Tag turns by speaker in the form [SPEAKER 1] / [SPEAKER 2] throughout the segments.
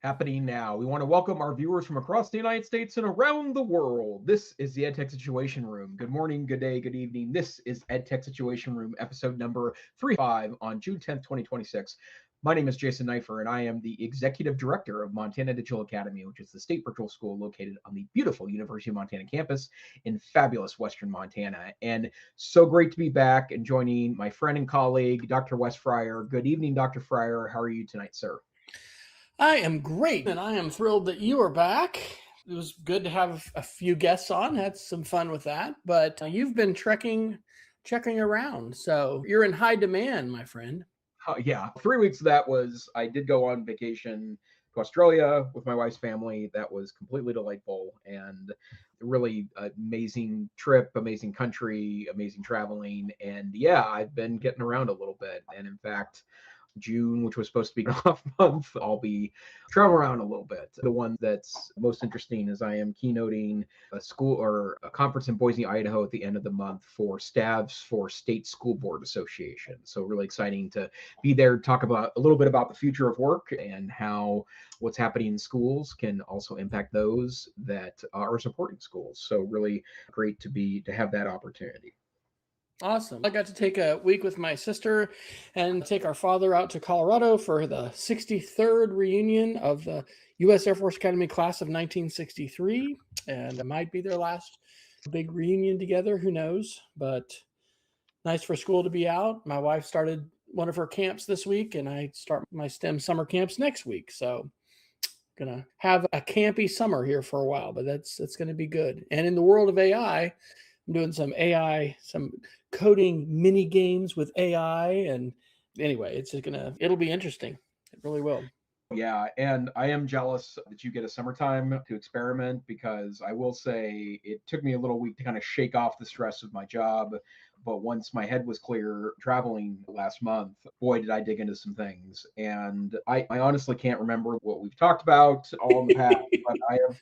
[SPEAKER 1] Happening now. We want to welcome our viewers from across the United States and around the world. This is the EdTech Situation Room. Good morning, good day, good evening. This is EdTech Situation Room, episode number 35 on June 10th, 2026. My name is Jason Neiffer, and I am the Executive Director of Montana Digital Academy, which is the state virtual school located on the beautiful University of Montana campus in fabulous Western Montana. And so great to be back and joining my friend and colleague, Dr. Wes Fryer. Good evening, Dr. Fryer. How are you tonight, sir?
[SPEAKER 2] I am great, and I am thrilled that you are back. It was good to have a few guests on. Had some fun with that, but you've been checking around, so you're in high demand, my friend.
[SPEAKER 1] Yeah, 3 weeks of that was, I did go on vacation to Australia with my wife's family. That was completely delightful and really amazing trip, amazing country, amazing traveling. And yeah, I've been getting around a little bit. And in fact, June, which was supposed to be an off month, I'll be traveling around a little bit. The one that's most interesting is I am keynoting a school or a conference in Boise, Idaho at the end of the month for staffs for State School Board Association. So really exciting to be there, talk about a little bit about the future of work and how what's happening in schools can also impact those that are supporting schools. So really great to have that opportunity.
[SPEAKER 2] Awesome. I got to take a week with my sister and take our father out to Colorado for the 63rd reunion of the U.S. Air Force Academy class of 1963. And it might be their last big reunion together. Who knows? But nice for school to be out. My wife started one of her camps this week, and I start my STEM summer camps next week. So gonna have a campy summer here for a while, but that's going to be good. And in the world of AI, I'm doing some coding mini games with AI. And anyway, it'll be interesting. It really will.
[SPEAKER 1] Yeah, and I am jealous that you get a summertime to experiment because I will say it took me a little week to kind of shake off the stress of my job. But once my head was clear traveling last month, boy, did I dig into some things. And I honestly can't remember what we've talked about all in the past, but I have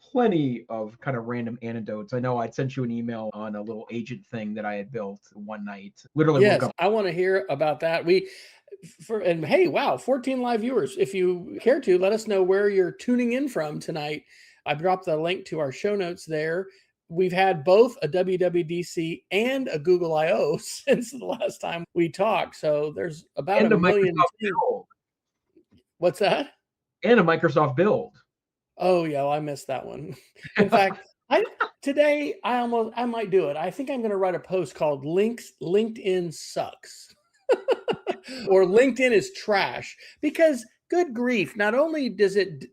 [SPEAKER 1] plenty of kind of random anecdotes. I know I'd sent you an email on a little agent thing that I had built one night. Literally woke
[SPEAKER 2] Yes,
[SPEAKER 1] up.
[SPEAKER 2] I want to hear about that. And hey, wow, 14 live viewers. If you care to, let us know where you're tuning in from tonight. I dropped the link to our show notes there. We've had both a WWDC and a Google I/O since the last time we talked. So there's about
[SPEAKER 1] And
[SPEAKER 2] a
[SPEAKER 1] a
[SPEAKER 2] million.
[SPEAKER 1] Microsoft build.
[SPEAKER 2] What's that?
[SPEAKER 1] And a Microsoft build.
[SPEAKER 2] Oh yeah, well, I missed that one. In fact, today I might do it. I think I'm going to write a post called LinkedIn sucks. Or LinkedIn is trash, because good grief, not only does it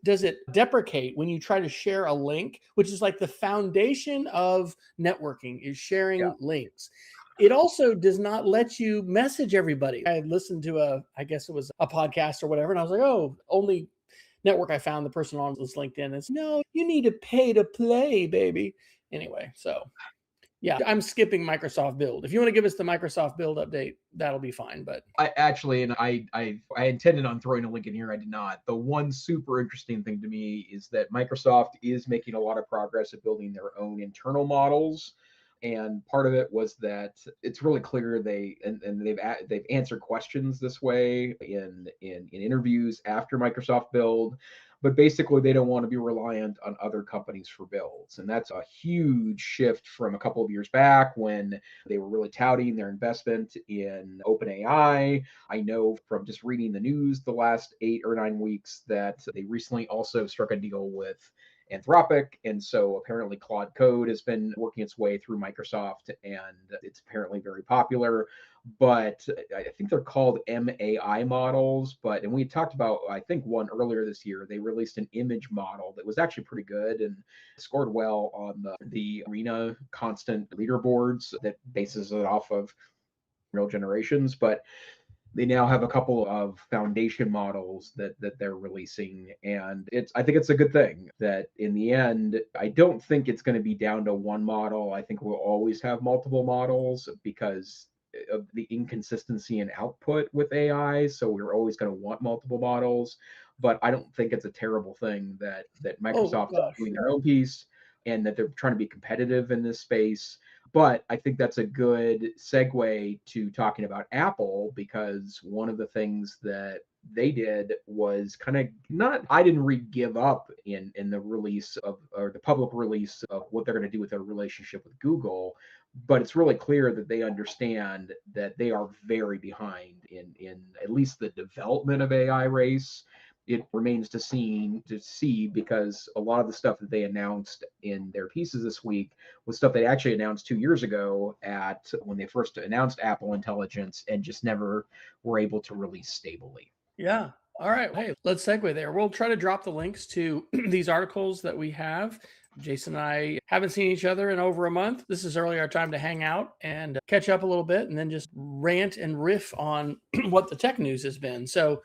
[SPEAKER 2] deprecate when you try to share a link, which is like the foundation of networking, is sharing links. It also does not let you message everybody. I had listened to I guess it was a podcast or whatever, and I was like, oh, only network I found the person on was LinkedIn. It's no, you need to pay to play, baby. Anyway, so yeah, I'm skipping Microsoft Build. If you want to give us the Microsoft Build update, that'll be fine. But
[SPEAKER 1] I actually, and I intended on throwing a link in here. I did not. The one super interesting thing to me is that Microsoft is making a lot of progress at building their own internal models. And part of it was that it's really clear they've answered questions this way in interviews after Microsoft Build, but basically they don't want to be reliant on other companies for builds. And that's a huge shift from a couple of years back when they were really touting their investment in OpenAI. I know from just reading the news the last 8 or 9 weeks that they recently also struck a deal with Anthropic. And so apparently Claude Code has been working its way through Microsoft, and it's apparently very popular. But I think they're called MAI models. And we talked about, I think, one earlier this year. They released an image model that was actually pretty good and scored well on the Arena constant leaderboards that bases it off of real generations. But they now have a couple of foundation models that they're releasing, and I think it's a good thing that in the end, I don't think it's going to be down to one model. I think we'll always have multiple models because of the inconsistency in output with AI. So we're always going to want multiple models, but I don't think it's a terrible thing that Microsoft is doing their own piece and that they're trying to be competitive in this space. But I think that's a good segue to talking about Apple, because one of the things that they did was kind of not, I didn't read give up in the release of, or the public release of what they're going to do with their relationship with Google, but it's really clear that they understand that they are very behind in at least the development of AI race. It remains to see because a lot of the stuff that they announced in their pieces this week was stuff they actually announced 2 years ago at when they first announced Apple Intelligence and just never were able to release stably.
[SPEAKER 2] Yeah. All right. Hey, let's segue there. We'll try to drop the links to these articles that we have. Jason and I haven't seen each other in over a month. This is early our time to hang out and catch up a little bit and then just rant and riff on what the tech news has been. So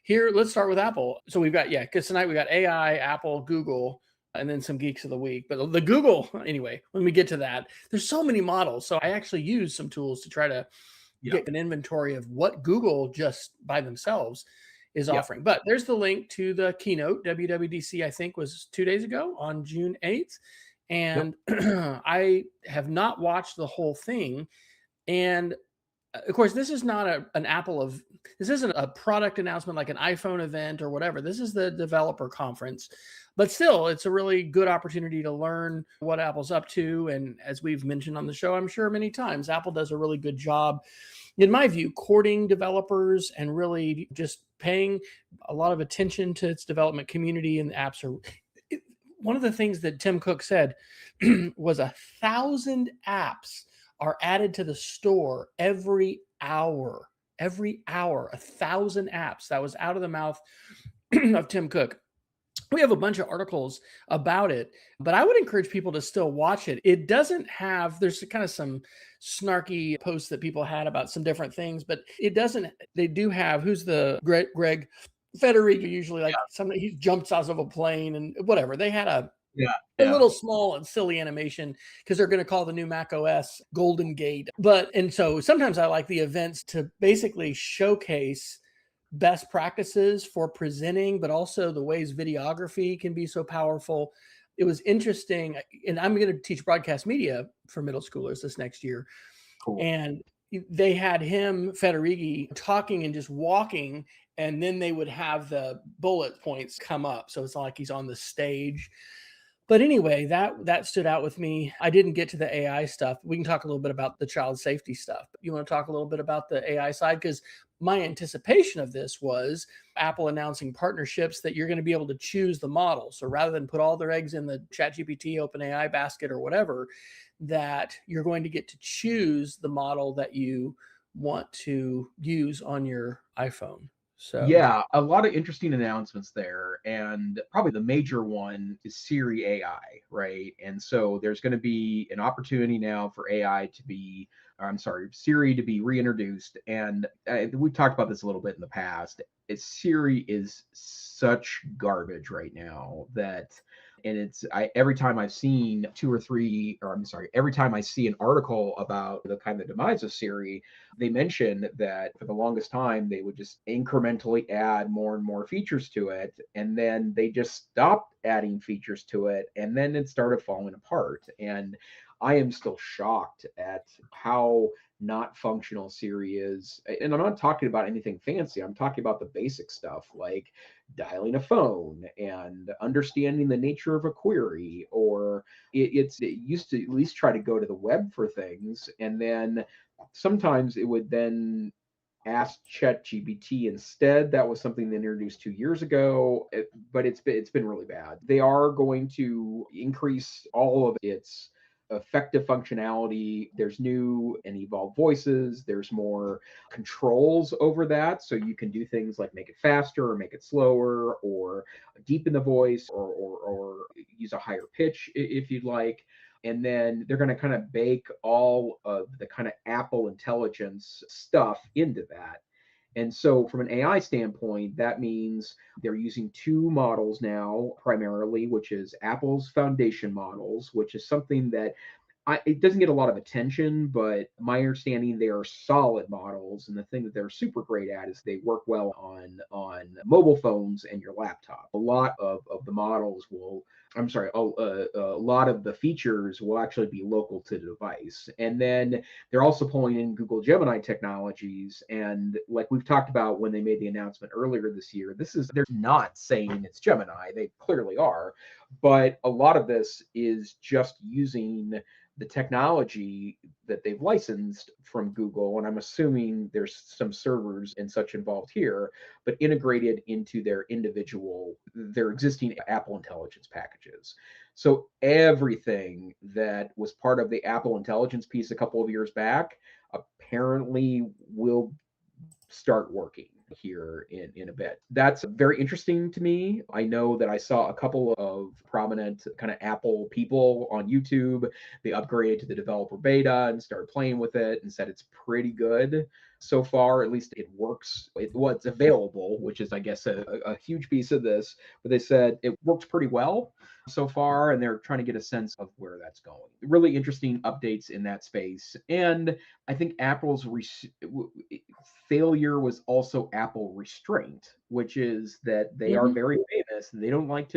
[SPEAKER 2] here, let's start with Apple. So we've got, because tonight we got AI, Apple, Google, and then some Geeks of the Week. But the Google, anyway, when we get to that, there's so many models. So I actually use some tools to try to get an inventory of what Google just by themselves is offering. But there's the link to the keynote. WWDC, I think, was 2 days ago on June 8th. And I have not watched the whole thing. And of course, this is not this isn't a product announcement like an iPhone event or whatever. This is the developer conference. But still, it's a really good opportunity to learn what Apple's up to. And as we've mentioned on the show, I'm sure many times, Apple does a really good job, in my view, courting developers and really just paying a lot of attention to its development community. And the apps are one of the things that Tim Cook said was 1,000 apps are added to the store every hour. Every hour, 1,000 apps. That was out of the mouth of Tim Cook. We have a bunch of articles about it, but I would encourage people to still watch it. It doesn't have, there's kind of some snarky posts that people had about some different things, but it doesn't, they do have, who's the Greg Federico, usually like somebody, he jumps out of a plane and whatever. They had a little small and silly animation because they're going to call the new Mac OS Golden Gate. And so sometimes I like the events to basically showcase best practices for presenting, but also the ways videography can be so powerful. It was interesting. And I'm going to teach broadcast media for middle schoolers this next year. Cool. And they had him, Federighi, talking and just walking, and then they would have the bullet points come up. So it's not like he's on the stage. But anyway, that stood out with me. I didn't get to the AI stuff. We can talk a little bit about the child safety stuff. But you want to talk a little bit about the AI side? Because my anticipation of this was Apple announcing partnerships that you're going to be able to choose the model. So rather than put all their eggs in the ChatGPT, OpenAI basket or whatever, that you're going to get to choose the model that you want to use on your iPhone. So
[SPEAKER 1] yeah, a lot of interesting announcements there. And probably the major one is Siri AI, right? And so there's going to be an opportunity now for Siri to be reintroduced. And we've talked about this a little bit in the past. Siri is such garbage right now every time I've seen every time I see an article about the kind of demise of Siri, they mention that for the longest time, they would just incrementally add more and more features to it. And then they just stopped adding features to it. And then it started falling apart. And I am still shocked at how not functional Siri is. And I'm not talking about anything fancy. I'm talking about the basic stuff like dialing a phone and understanding the nature of a query, or it used to at least try to go to the web for things. And then sometimes it would then ask ChatGPT instead. That was something they introduced 2 years ago, but it's been really bad. They are going to increase all of its effective functionality. There's new and evolved voices. There's more controls over that. So you can do things like make it faster or make it slower or deepen the voice or use a higher pitch if you'd like. And then they're going to kind of bake all of the kind of Apple Intelligence stuff into that. And so from an AI standpoint, that means they're using two models now, primarily, which is Apple's foundation models, which is something that it doesn't get a lot of attention, but my understanding, they are solid models. And the thing that they're super great at is they work well on mobile phones and your laptop. A lot of the models will I'm sorry, a lot of the features will actually be local to the device. And then they're also pulling in Google Gemini technologies. And like we've talked about when they made the announcement earlier this year, they're not saying it's Gemini. They clearly are. But a lot of this is just using the technology that they've licensed from Google. And I'm assuming there's some servers and such involved here, but integrated into their existing Apple Intelligence packages. So everything that was part of the Apple Intelligence piece a couple of years back apparently will start working here in a bit. That's very interesting to me. I know that I saw a couple of prominent kind of Apple people on YouTube. They upgraded to the developer beta and started playing with it and said it's pretty good so far. At least it works. It's available, which is, I guess, a huge piece of this. But they said it works pretty well so far, and they're trying to get a sense of where that's going. Really interesting updates in that space. And I think Apple's failure was also Apple restraint, which is that they are very famous and they don't like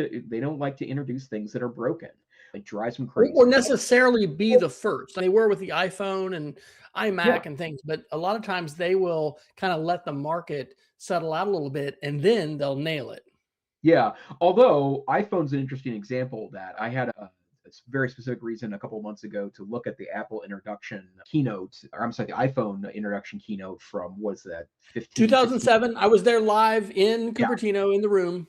[SPEAKER 1] to introduce things that are broken. It drives them crazy.
[SPEAKER 2] Or necessarily be the first. They were with the iPhone and iMac
[SPEAKER 1] Yeah.
[SPEAKER 2] and things, but a lot of times they will kind of let the market settle out a little bit and then they'll nail it.
[SPEAKER 1] Yeah, although iPhone's an interesting example of that. I had a very specific reason a couple of months ago to look at the Apple introduction keynote, or I'm sorry, the iPhone introduction keynote from, was that
[SPEAKER 2] 2007. I was there live in Cupertino in the room.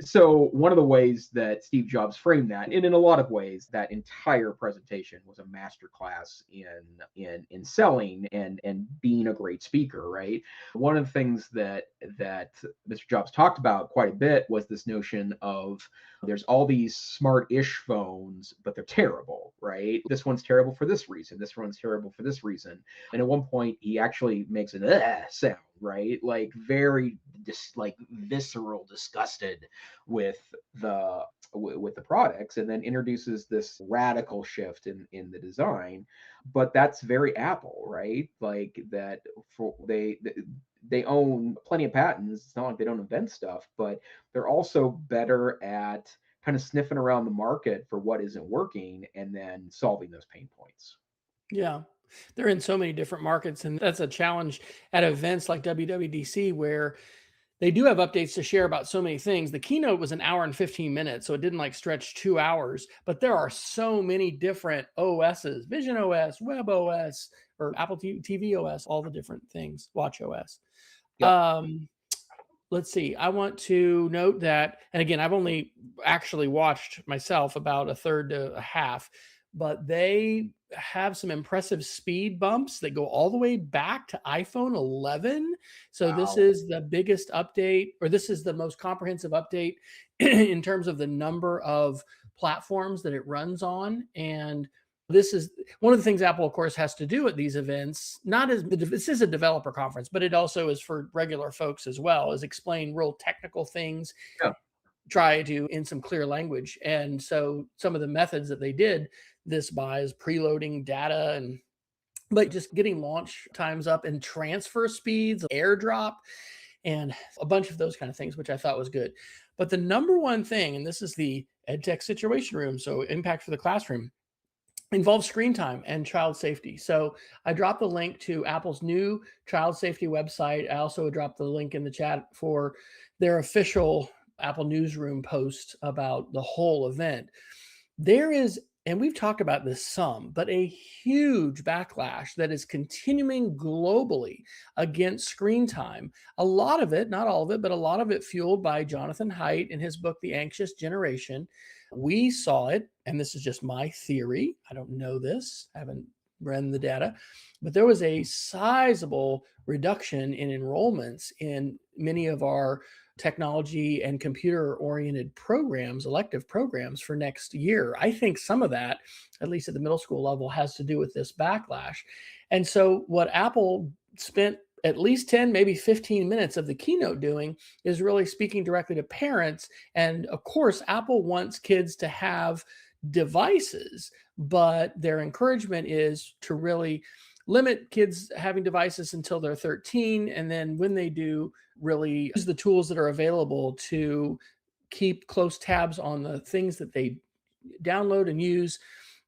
[SPEAKER 1] So one of the ways that Steve Jobs framed that, and in a lot of ways, that entire presentation was a masterclass in selling and being a great speaker, right? One of the things that Mr. Jobs talked about quite a bit was this notion of there's all these smart-ish phones, but they're terrible, right? This one's terrible for this reason. This one's terrible for this reason. And at one point, he actually makes an sound, right? Like very like visceral, disgusted with the products, and then introduces this radical shift in the design. But that's very Apple, right? Like that they own plenty of patents. It's not like they don't invent stuff, but they're also better at kind of sniffing around the market for what isn't working and then solving those pain points.
[SPEAKER 2] Yeah. They're in so many different markets, and that's a challenge at events like WWDC where they do have updates to share about so many things. The keynote was an hour and 15 minutes, so it didn't like stretch 2 hours, but there are so many different OSs, Vision OS, Web OS, or Apple TV OS, all the different things, Watch OS. Yep. Let's see. I want to note that, and again, I've only actually watched myself about a third to a half, but they have some impressive speed bumps that go all the way back to iPhone 11. So This is the biggest update, or this is the most comprehensive update in terms of the number of platforms that it runs on. And this is one of the things Apple, of course, has to do at these events. This is a developer conference, but it also is for regular folks as well, is explain real technical things. Yeah. Try to in some clear language. And so some of the methods that they did this by is preloading data but just getting launch times up and transfer speeds, airdrop, and a bunch of those kind of things, which I thought was good. But the number one thing, and this is the EdTech Situation Room, so impact for the classroom, involves screen time and child safety. So I dropped the link to Apple's new child safety website. I also dropped the link in the chat for their official Apple newsroom post about the whole event. There is, and we've talked about this some, but a huge backlash that is continuing globally against screen time. A lot of it, not all of it, but a lot of it fueled by Jonathan Haidt in his book, The Anxious Generation. We saw it, and this is just my theory. I don't know this, I haven't run the data, but there was a sizable reduction in enrollments in many of our technology and computer-oriented programs, elective programs for next year. I think some of that, at least at the middle school level, has to do with this backlash. And so what Apple spent at least 10, maybe 15 minutes of the keynote doing is really speaking directly to parents. And of course, Apple wants kids to have devices, but their encouragement is to really limit kids having devices until they're 13. And then when they do, really use the tools that are available to keep close tabs on the things that they download and use,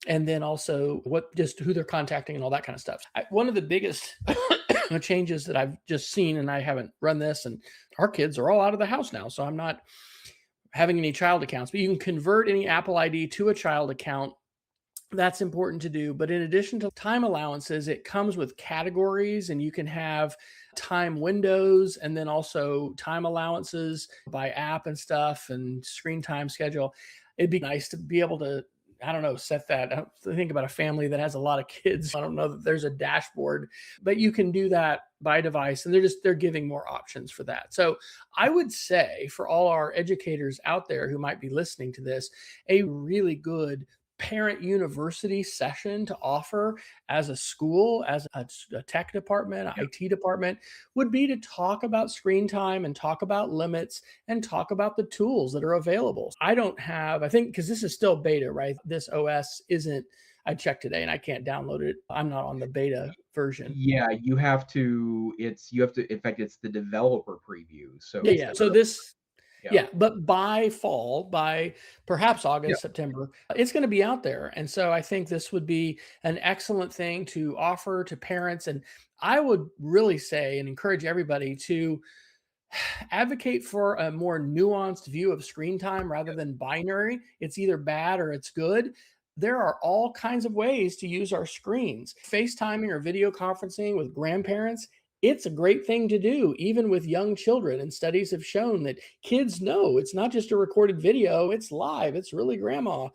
[SPEAKER 2] and then also just who they're contacting and all that kind of stuff. One of the biggest changes that I've just seen, and I haven't run this, and our kids are all out of the house now, so I'm not having any child accounts, but you can convert any Apple ID to a child account. That's important to do. But in addition to time allowances, it comes with categories, and you can have time windows and then also time allowances by app and stuff and screen time schedule. It'd be nice to be able to, I don't know, set that. I think about a family that has a lot of kids. I don't know that there's a dashboard, but you can do that by device, and they're giving more options for that. So I would say for all our educators out there who might be listening to this, a really good parent university session to offer as a school, as a tech department, an IT department, would be to talk about screen time and talk about limits and talk about the tools that are available. I think, because this is still beta, right? This OS isn't, I checked today and I can't download it. I'm not on the beta version.
[SPEAKER 1] Yeah, you have to, in fact, it's the developer preview. So
[SPEAKER 2] yeah. So this,
[SPEAKER 1] yeah.
[SPEAKER 2] But by fall, by perhaps August, September, it's going to be out there. And so I think this would be an excellent thing to offer to parents. And I would really say and encourage everybody to advocate for a more nuanced view of screen time rather than binary. It's either bad or it's good. There are all kinds of ways to use our screens. FaceTiming or video conferencing with grandparents, it's a great thing to do, even with young children. And studies have shown that kids know it's not just a recorded video, it's live, it's really grandma.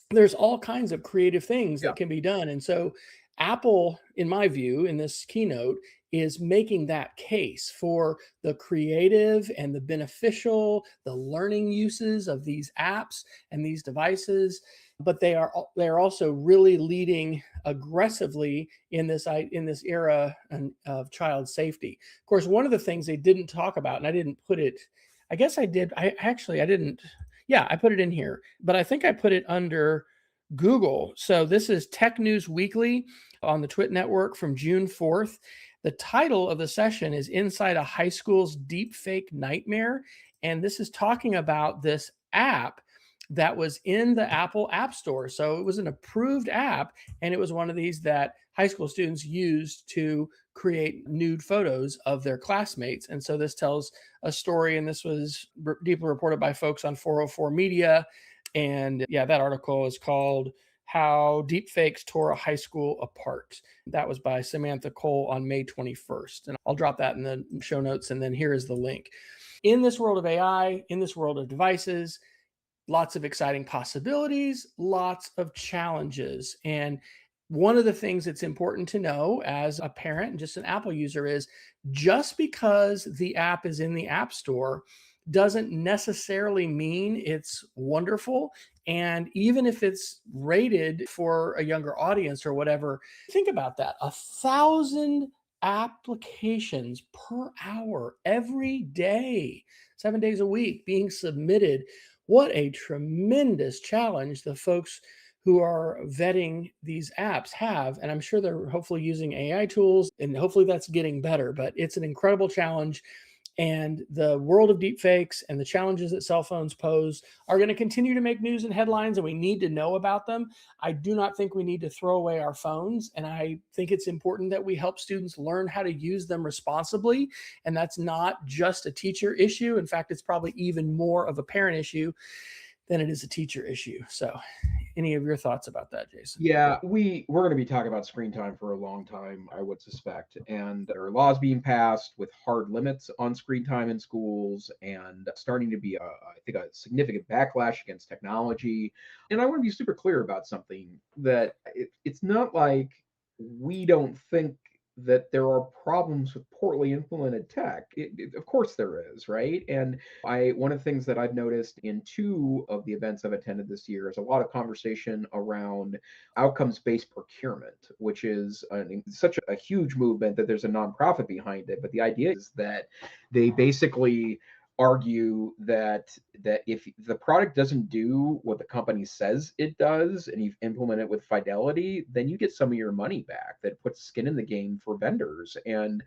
[SPEAKER 2] There's all kinds of creative things that can be done. And so Apple, in my view, in this keynote, is making that case for the creative and the beneficial, the learning uses of these apps and these devices. But they're also really leading aggressively in this era of child safety. Of course, one of the things they didn't talk about, and I didn't put it, I guess I did. I didn't. Yeah, I put it in here, but I think I put it under Google. So this is Tech News Weekly on the Twit Network from June 4th. The title of the session is Inside a High School's Deepfake Nightmare. And this is talking about this app that was in the Apple App Store. So it was an approved app, and it was one of these that high school students used to create nude photos of their classmates. And so this tells a story, and this was deeply reported by folks on 404 Media. And that article is called How Deepfakes Tore a High School Apart. That was by Samantha Cole on May 21st. And I'll drop that in the show notes, and then here is the link. In this world of AI, in this world of devices, lots of exciting possibilities, lots of challenges. And one of the things that's important to know as a parent and just an Apple user is just because the app is in the App Store doesn't necessarily mean it's wonderful. And even if it's rated for a younger audience or whatever, think about that. 1,000 applications per hour every day, 7 days a week being submitted. What a tremendous challenge the folks who are vetting these apps have. And I'm sure they're hopefully using AI tools, and hopefully that's getting better, but it's an incredible challenge. And the world of deepfakes and the challenges that cell phones pose are going to continue to make news and headlines, and we need to know about them. I do not think we need to throw away our phones, and I think it's important that we help students learn how to use them responsibly. And that's not just a teacher issue. In fact, it's probably even more of a parent issue than it is a teacher issue. So any of your thoughts about that, Jason?
[SPEAKER 1] Yeah, we're going to be talking about screen time for a long time, I would suspect. And there are laws being passed with hard limits on screen time in schools, and starting to be, I think, a significant backlash against technology. And I want to be super clear about something, that it's not like we don't think that there are problems with poorly implemented tech. Of course there is, right? And one of the things that I've noticed in two of the events I've attended this year is a lot of conversation around outcomes-based procurement, which is such a huge movement that there's a nonprofit behind it. But the idea is that they basically argue that if the product doesn't do what the company says it does, and you implement it with fidelity, then you get some of your money back. That puts skin in the game for vendors, and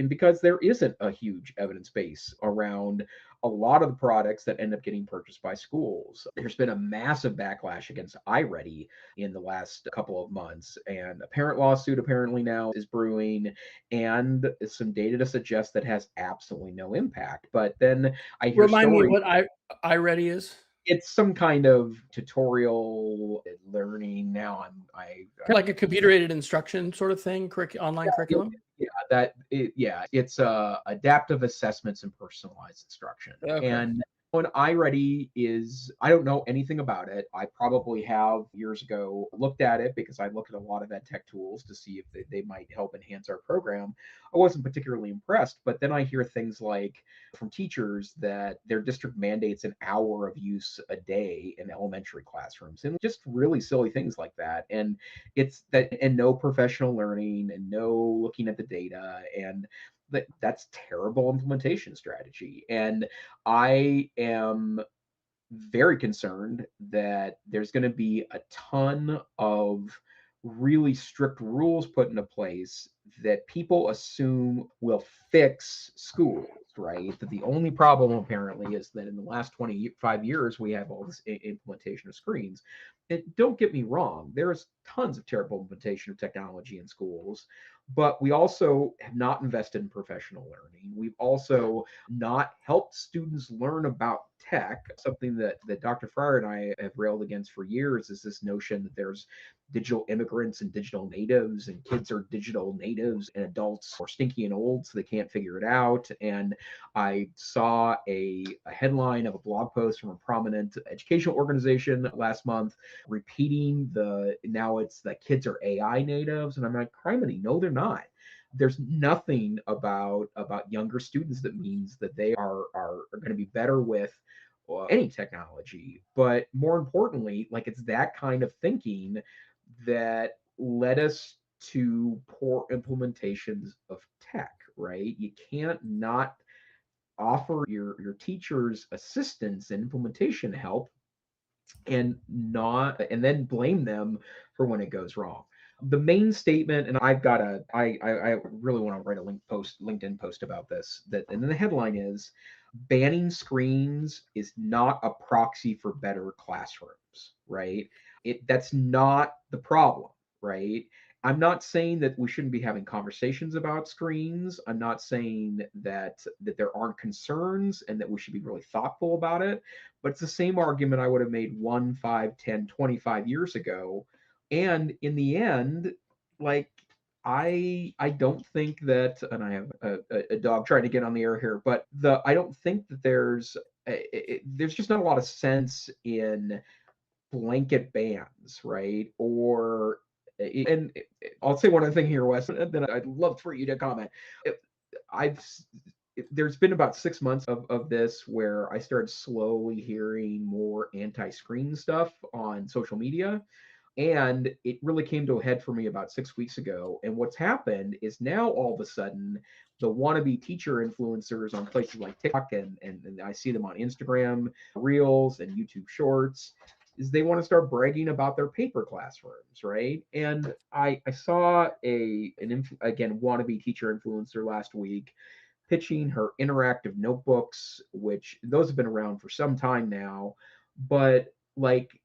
[SPEAKER 1] because there isn't a huge evidence base around a lot of the products that end up getting purchased by schools. There's been a massive backlash against iReady in the last couple of months, and a parent lawsuit apparently now is brewing, and some data to suggest that has absolutely no impact. But then I hear
[SPEAKER 2] Remind me
[SPEAKER 1] stories.
[SPEAKER 2] what iReady is.
[SPEAKER 1] It's some kind of tutorial learning. Now
[SPEAKER 2] Like a computer aided instruction sort of thing, online curriculum.
[SPEAKER 1] it's adaptive assessments and personalized instruction.
[SPEAKER 2] Okay.
[SPEAKER 1] And when iReady is, I don't know anything about it. I probably have years ago looked at it because I look at a lot of EdTech tools to see if they might help enhance our program. I wasn't particularly impressed, but then I hear things like from teachers that their district mandates an hour of use a day in elementary classrooms, and just really silly things like that. And it's that, and no professional learning and no looking at the data, and that's terrible implementation strategy. And I am very concerned that there's going to be a ton of really strict rules put into place that people assume will fix schools, right? That the only problem apparently is that in the last 25 years we have all this implementation of screens. And don't get me wrong, there's tons of terrible implementation of technology in schools, but we also have not invested in professional learning. We've also not helped students learn about tech. Something that Dr. Fryer and I have railed against for years is this notion that there's digital immigrants and digital natives, and kids are digital natives and adults are stinky and old, so they can't figure it out. And I saw a headline of a blog post from a prominent educational organization last month repeating now it's that kids are AI natives. And I'm like, criminy, no, they're not. There's nothing about younger students that means that they are going to be better with any technology. But more importantly, like, it's that kind of thinking that led us to poor implementations of tech, right? You can't not offer your teachers assistance and implementation help and then blame them for when it goes wrong. The main statement, and I really want to write a LinkedIn post about this, and then the headline is, banning screens is not a proxy for better classrooms, right? That's not the problem, right? I'm not saying that we shouldn't be having conversations about screens. I'm not saying that there aren't concerns and that we should be really thoughtful about it. But it's the same argument I would have made 1, 5, 10, 25 years ago. And in the end, like, I don't think that, and I have a dog trying to get on the air here, but I don't think that there's just not a lot of sense in blanket bans, right? And I'll say one other thing here, Wes, and then I'd love for you to comment. I've There's been about 6 months of this where I started slowly hearing more anti-screen stuff on social media. And it really came to a head for me about 6 weeks ago. And what's happened is now all of a sudden, the wannabe teacher influencers on places like TikTok, and I see them on Instagram Reels and YouTube Shorts, is they want to start bragging about their paper classrooms, right? And I saw again, wannabe teacher influencer last week pitching her interactive notebooks, which those have been around for some time now. But like,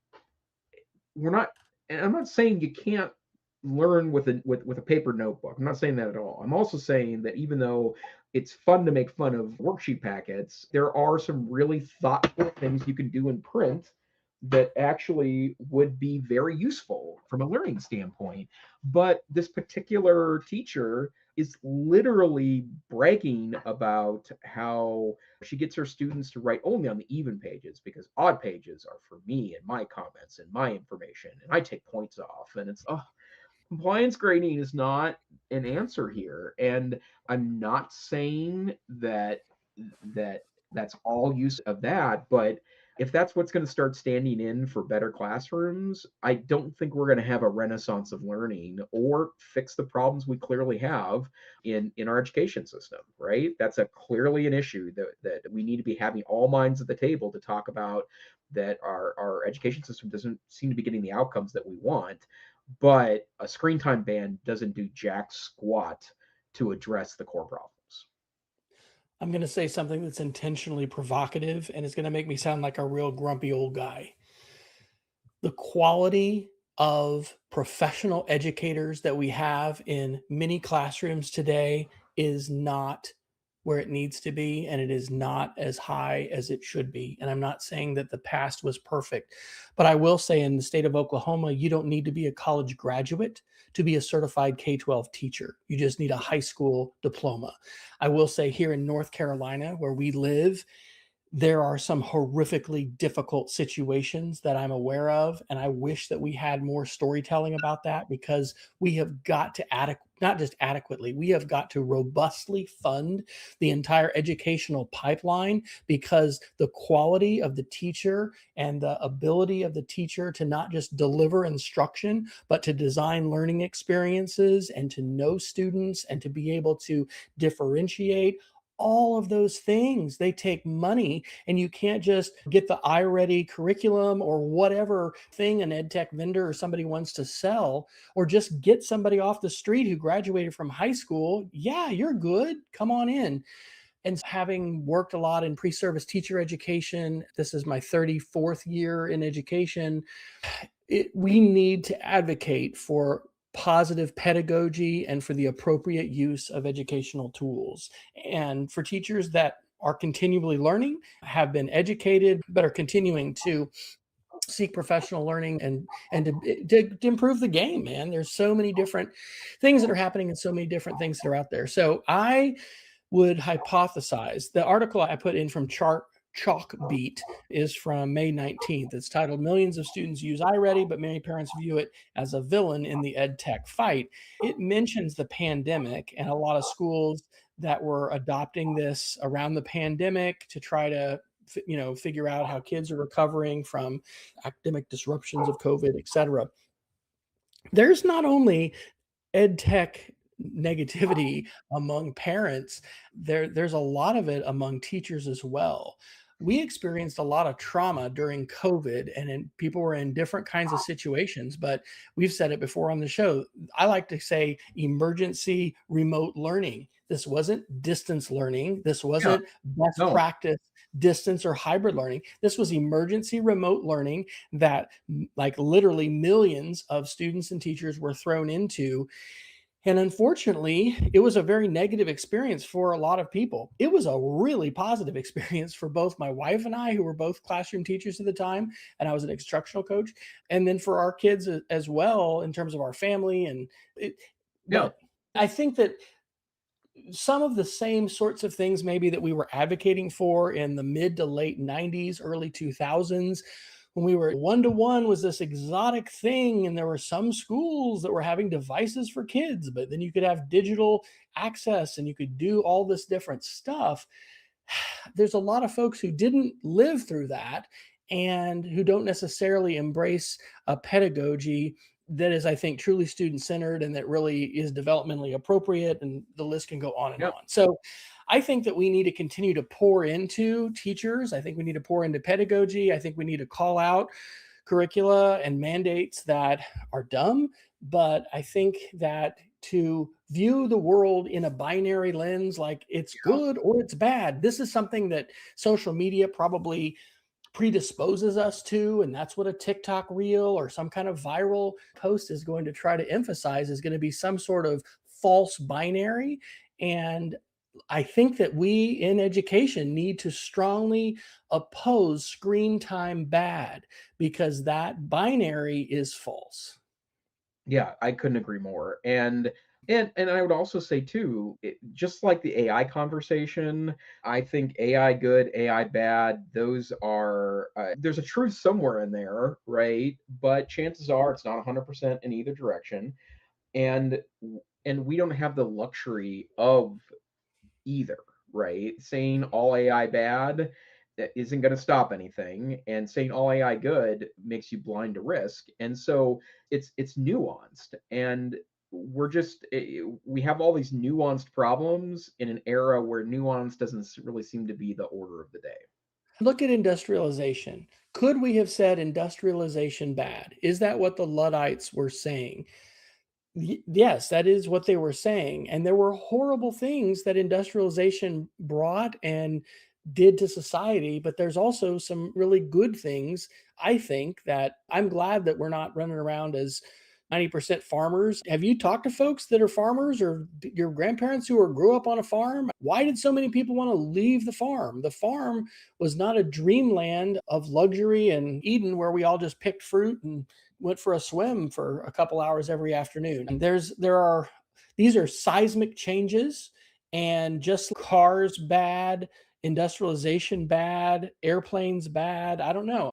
[SPEAKER 1] we're not, and I'm not saying you can't learn with a paper notebook. I'm not saying that at all. I'm also saying that even though it's fun to make fun of worksheet packets, there are some really thoughtful things you can do in print that actually would be very useful from a learning standpoint. But this particular teacher is literally bragging about how she gets her students to write only on the even pages because odd pages are for me and my comments and my information, and I take points off. And it's, compliance grading is not an answer here. And I'm not saying that's all use of that, but if that's what's going to start standing in for better classrooms, I don't think we're going to have a renaissance of learning or fix the problems we clearly have in our education system, right? That's clearly an issue that we need to be having all minds at the table to talk about, that our education system doesn't seem to be getting the outcomes that we want. But a screen time ban doesn't do jack squat to address the core problems.
[SPEAKER 2] I'm going to say something that's intentionally provocative and it's going to make me sound like a real grumpy old guy. The quality of professional educators that we have in many classrooms today is not where it needs to be, and it is not as high as it should be. And I'm not saying that the past was perfect, but I will say in the state of Oklahoma, you don't need to be a college graduate to be a certified K-12 teacher. You just need a high school diploma. I will say here in North Carolina, where we live, there are some horrifically difficult situations that I'm aware of, and I wish that we had more storytelling about that, because we have got to not just adequately, we have got to robustly fund the entire educational pipeline, because the quality of the teacher and the ability of the teacher to not just deliver instruction, but to design learning experiences and to know students and to be able to differentiate, all of those things, they take money, and you can't just get the iReady curriculum or whatever thing an ed tech vendor or somebody wants to sell, or just get somebody off the street who graduated from high school. Yeah, you're good. Come on in. And having worked a lot in pre-service teacher education, this is my 34th year in education. We need to advocate for positive pedagogy and for the appropriate use of educational tools. And for teachers that are continually learning, have been educated, but are continuing to seek professional learning and to improve the game, man. There's so many different things that are happening and so many different things that are out there. So I would hypothesize, the article I put in from Chalkbeat is from May 19th. It's titled "Millions of Students Use iReady, but many parents view it as a villain in the ed tech fight." It mentions the pandemic and a lot of schools that were adopting this around the pandemic to try to figure out how kids are recovering from academic disruptions of COVID, et cetera. There's not only ed tech negativity among parents, there's a lot of it among teachers as well. We experienced a lot of trauma during COVID, and people were in different kinds of situations, but we've said it before on the show. I like to say emergency remote learning. This wasn't distance learning. This
[SPEAKER 1] Yeah,
[SPEAKER 2] wasn't best
[SPEAKER 1] no,
[SPEAKER 2] practice distance or hybrid learning. This was emergency remote learning that, like, literally millions of students and teachers were thrown into. And unfortunately, it was a very negative experience for a lot of people. It was a really positive experience for both my wife and I, who were both classroom teachers at the time, and I was an instructional coach, and then for our kids as well, in terms of our family.
[SPEAKER 1] yeah,
[SPEAKER 2] But I think that some of the same sorts of things maybe that we were advocating for in the mid to late 90s, early 2000s, when we were one-to-one was this exotic thing, and there were some schools that were having devices for kids, but then you could have digital access and you could do all this different stuff. There's a lot of folks who didn't live through that and who don't necessarily embrace a pedagogy that is, I think, truly student centered and that really is developmentally appropriate. And the list can go on and
[SPEAKER 1] yeah,
[SPEAKER 2] on. So I think that we need to continue to pour into teachers. I think we need to pour into pedagogy. I think we need to call out curricula and mandates that are dumb. But I think that to view the world in a binary lens, like it's
[SPEAKER 1] yeah,
[SPEAKER 2] good or it's bad, this is something that social media probably predisposes us to, and that's what a TikTok reel or some kind of viral post is going to try to emphasize, is going to be some sort of false binary. And I think that we in education need to strongly oppose screen time bad, because that binary is false.
[SPEAKER 1] yeah. I couldn't agree more. And I would also say too, just like the AI conversation, I think AI good, AI bad, those are there's a truth somewhere in there, right? But chances are it's not 100% in either direction, and and we don't have the luxury of either, right? Saying all AI bad that isn't going to stop anything, and saying all AI good makes you blind to risk. And so it's nuanced, and we have all these nuanced problems in an era where nuance doesn't really seem to be the order of the day.
[SPEAKER 2] Look at industrialization. Could we have said industrialization bad? Is that what the Luddites were saying? Yes, that is what they were saying. And there were horrible things that industrialization brought and did to society, but there's also some really good things, I think, that I'm glad that we're not running around as 90% farmers. Have you talked to folks that are farmers or your grandparents who grew up on a farm? Why did so many people want to leave the farm? The farm was not a dreamland of luxury and Eden where we all just picked fruit and went for a swim for a couple hours every afternoon. And these are seismic changes, and just cars bad, industrialization bad, airplanes bad. I don't know.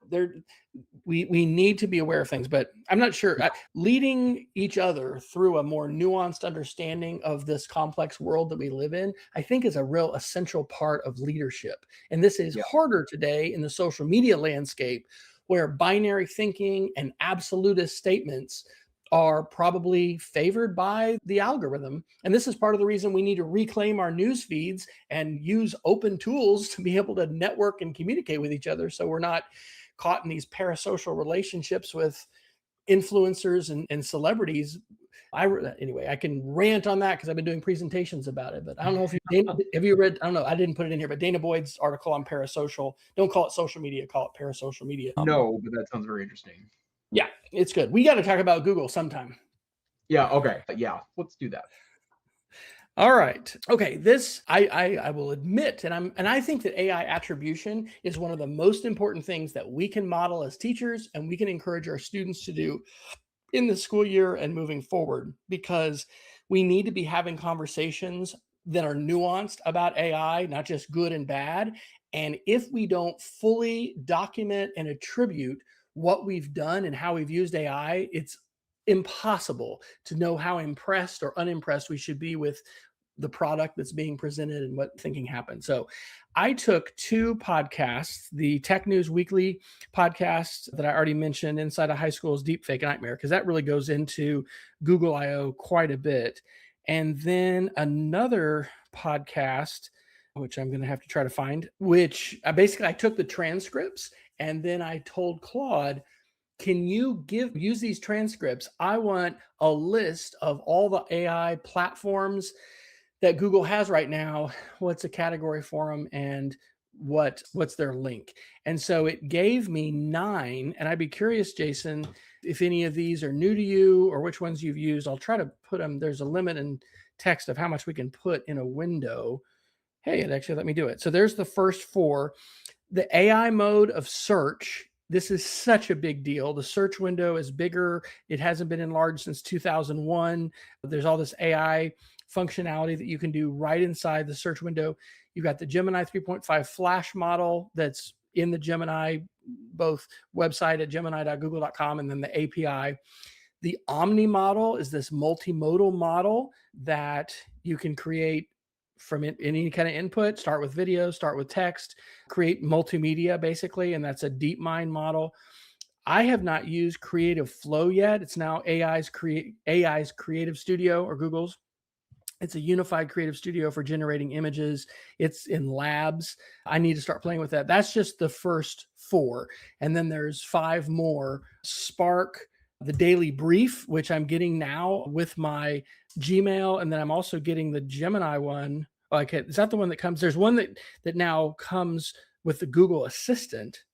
[SPEAKER 2] We need to be aware of things, but I'm not sure. Leading each other through a more nuanced understanding of this complex world that we live in, I think, is a real essential part of leadership. And this is harder today in the social media landscape, where binary thinking and absolutist statements are probably favored by the algorithm. And this is part of the reason we need to reclaim our news feeds and use open tools to be able to network and communicate with each other, so we're not caught in these parasocial relationships with influencers and celebrities. Anyway, I can rant on that because I've been doing presentations about it, but I don't know if have you read, I don't know, I didn't put it in here, but Dana Boyd's article on parasocial, don't call it social media, call it parasocial media.
[SPEAKER 1] No, but that sounds very interesting.
[SPEAKER 2] Yeah, it's good. We got to talk about Google sometime.
[SPEAKER 1] Yeah. Okay. Yeah. Let's do that.
[SPEAKER 2] All right. Okay. This I will admit, and I think that AI attribution is one of the most important things that we can model as teachers, and we can encourage our students to do in the school year and moving forward, because we need to be having conversations that are nuanced about AI, not just good and bad. And if we don't fully document and attribute what we've done and how we've used AI, it's impossible to know how impressed or unimpressed we should be with the product that's being presented and what thinking happened. So I took two podcasts, the Tech News Weekly podcast that I already mentioned, Inside a High School's Deepfake Nightmare, because that really goes into Google I/O quite a bit. And then another podcast, which I'm going to have to try to find, which I took the transcripts and then I told Claude, can you use these transcripts? I want a list of all the AI platforms that Google has right now. What's a category for them, and what's their link? And so it gave me 9. And I'd be curious, Jason, if any of these are new to you or which ones you've used. I'll try to put them. There's a limit in text of how much we can put in a window. Hey, it actually let me do it. So there's the first 4. The AI mode of search. This is such a big deal. The search window is bigger. It hasn't been enlarged since 2001. There's all this AI functionality that you can do right inside the search window. You've got the Gemini 3.5 Flash model that's in the Gemini, both website at gemini.google.com and then the API. The Omni model is this multimodal model that you can create from any kind of input, start with video, start with text, create multimedia basically, and that's a DeepMind model. I have not used Creative Flow yet. It's now AI's Creative Studio, or Google's. It's a unified creative studio for generating images. It's in labs. I need to start playing with that. That's just the first 4. And then there's 5 more. Spark, the Daily Brief, which I'm getting now with my Gmail. And then I'm also getting the Gemini one. Okay, is that the one that comes? There's one that now comes with the Google Assistant.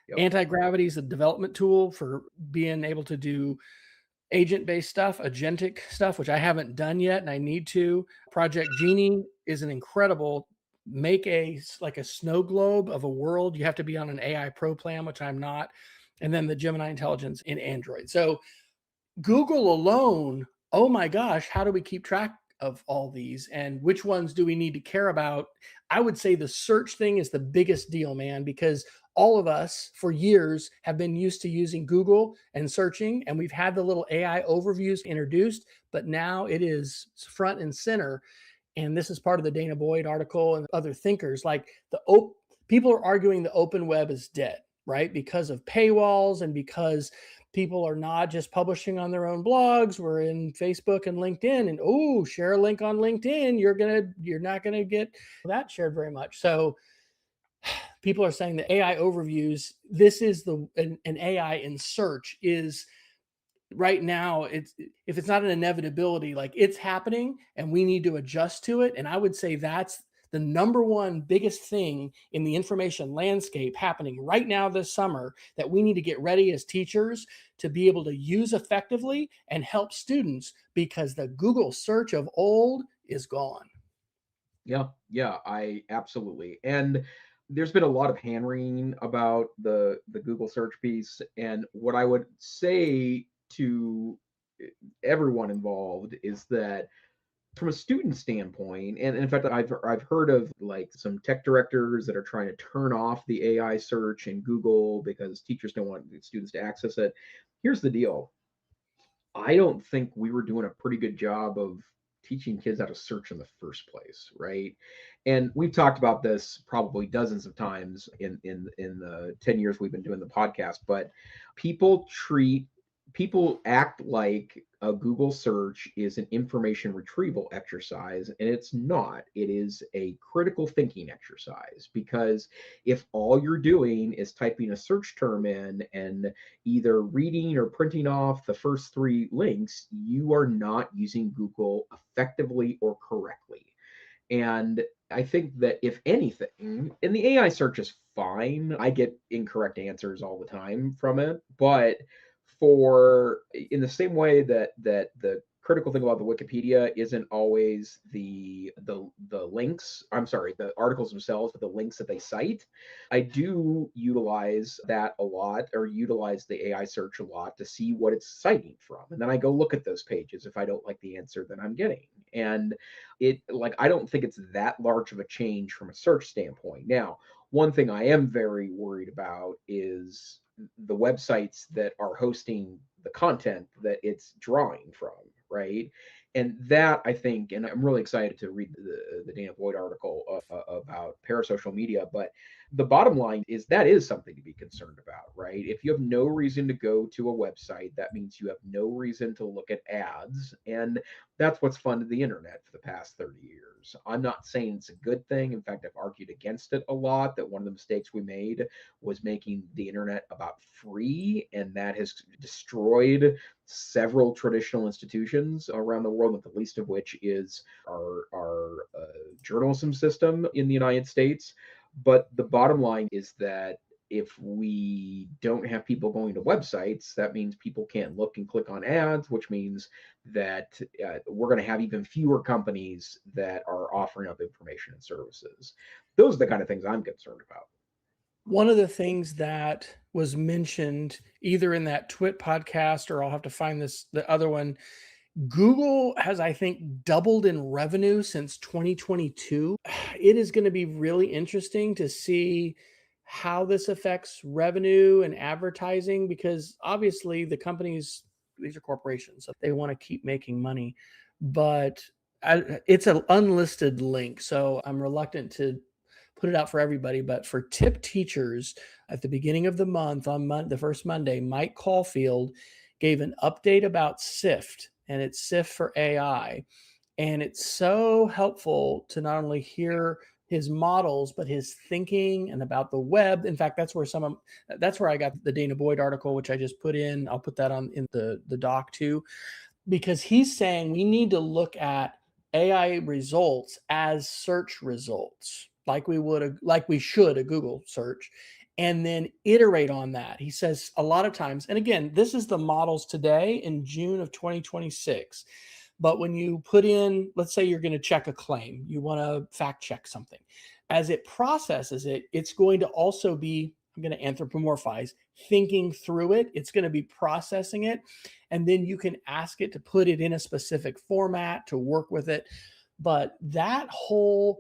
[SPEAKER 2] Yep. Antigravity is a development tool for being able to do agent-based stuff, agentic stuff, which I haven't done yet, and I need to. Project Genie is an incredible, make a snow globe of a world. You have to be on an AI Pro plan, which I'm not. And then the Gemini Intelligence in Android. So Google alone, oh my gosh, how do we keep track of all these? And which ones do we need to care about? I would say the search thing is the biggest deal, man, because all of us for years have been used to using Google and searching, and we've had the little AI overviews introduced, but now it is front and center. And this is part of the Dana Boyd article and other thinkers. Like people are arguing the open web is dead, right? Because of paywalls and because people are not just publishing on their own blogs. We're in Facebook and LinkedIn, and share a link on LinkedIn. You're not gonna get that shared very much. So people are saying the AI overviews, this is an AI in search is right now, if it's not an inevitability, like it's happening and we need to adjust to it. And I would say that's the number one biggest thing in the information landscape happening right now this summer that we need to get ready as teachers to be able to use effectively and help students, because the Google search of old is gone.
[SPEAKER 1] Yeah, I absolutely. And there's been a lot of hand wringing about the Google search piece. And what I would say to everyone involved is that from a student standpoint, and in fact, I've heard of like some tech directors that are trying to turn off the AI search in Google because teachers don't want students to access it. Here's the deal. I don't think we were doing a pretty good job of teaching kids how to search in the first place, right? And we've talked about this probably dozens of times in the 10 years we've been doing the podcast, but people treat people act like a Google search is an information retrieval exercise, and it's not. It is a critical thinking exercise, because if all you're doing is typing a search term in and either reading or printing off the first three links, you are not using Google effectively or correctly. And I think that if anything, and the AI search is fine, I get incorrect answers all the time from it, but for in the same way that the critical thing about the Wikipedia isn't always the links, I'm sorry, the articles themselves, but the links that they cite. I do utilize that a lot, or utilize the AI search a lot to see what it's citing from. And then I go look at those pages if I don't like the answer that I'm getting. And I don't think it's that large of a change from a search standpoint. Now, one thing I am very worried about is the websites that are hosting the content that it's drawing from, right? And that, I think, and I'm really excited to read the Dana Boyd article about parasocial media, but the bottom line is that is something to be concerned about, right? If you have no reason to go to a website, that means you have no reason to look at ads. And that's what's funded the internet for the past 30 years. I'm not saying it's a good thing. In fact, I've argued against it a lot, that one of the mistakes we made was making the internet about free, and that has destroyed several traditional institutions around the world, not the least of which is our journalism system in the United States. But the bottom line is that if we don't have people going to websites, that means people can't look and click on ads, which means that we're going to have even fewer companies that are offering up information and services. Those are the kind of things I'm concerned about.
[SPEAKER 2] One of the things that was mentioned either in that Twit podcast, or I'll have to find the other one, Google has, I think, doubled in revenue since 2022. It is going to be really interesting to see how this affects revenue and advertising, because obviously the companies, these are corporations, so they want to keep making money. But it's an unlisted link, so I'm reluctant to put it out for everybody. But for tip teachers, at the beginning of the month, on the first Monday, Mike Caulfield gave an update about SIFT, and it's SIFT for AI. And it's so helpful to not only hear his models, but his thinking and about the web. In fact, that's where I got the Dana Boyd article, which I just put in. I'll put that on in the doc too, because he's saying we need to look at AI results as search results, like we should a Google search, and then iterate on that. He says a lot of times, and again, this is the models today in June of 2026. But when you put in, let's say you're going to check a claim, you want to fact check something, as it processes it, it's going to also be, I'm going to anthropomorphize, thinking through it. It's going to be processing it. And then you can ask it to put it in a specific format to work with it. But that whole,